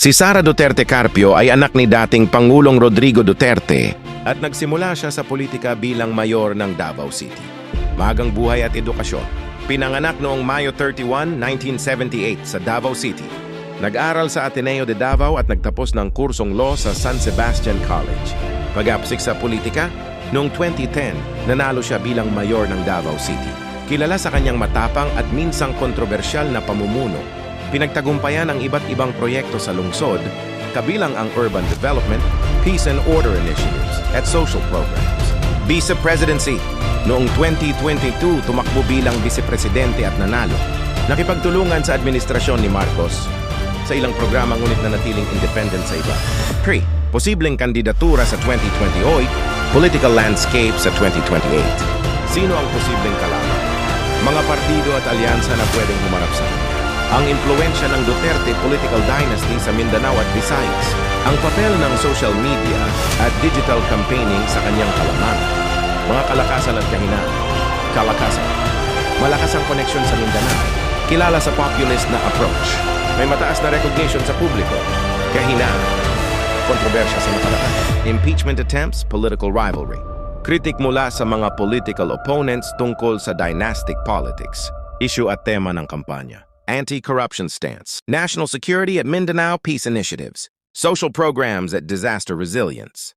Si Sara Duterte Carpio ay anak ni dating Pangulong Rodrigo Duterte at nagsimula siya sa politika bilang mayor ng Davao City. Magang buhay at edukasyon. Pinanganak noong Mayo 31, 1978 sa Davao City. Nag-aral sa Ateneo de Davao at nagtapos ng kursong law sa San Sebastian College. Pag-apsik sa politika, noong 2010, nanalo siya bilang mayor ng Davao City. Kilala sa kanyang matapang at minsang kontrobersyal na pamumuno. Pinagtagumpayan ang iba't ibang proyekto sa lungsod, kabilang ang urban development, peace and order initiatives, at social programs. Vice Presidency. Noong 2022, tumakbo bilang vice-presidente at nanalo. Nakipagtulungan sa administrasyon ni Marcos sa ilang programa ngunit nanatiling independent sa iba. 3. Posibleng kandidatura sa 2028, political landscape sa 2028. Sino ang posibleng kalaban? Mga partido at alyansa na pwedeng humarap sa kanya. Ang impluensya ng Duterte political dynasty sa Mindanao at Visayas. Ang papel ng social media at digital campaigning sa kanyang kalamangan. Mga kalakasan at kahinaan. Kalakasan. Malakas ang koneksyon sa Mindanao. Kilala sa populist na approach. May mataas na recognition sa publiko. Kahinaan. Kontrobersya sa makalakad. Impeachment attempts, political rivalry. Kritik mula sa mga political opponents tungkol sa dynastic politics. Issue at tema ng kampanya. Anti-corruption stance. National security at Mindanao peace initiatives. Social programs at disaster resilience.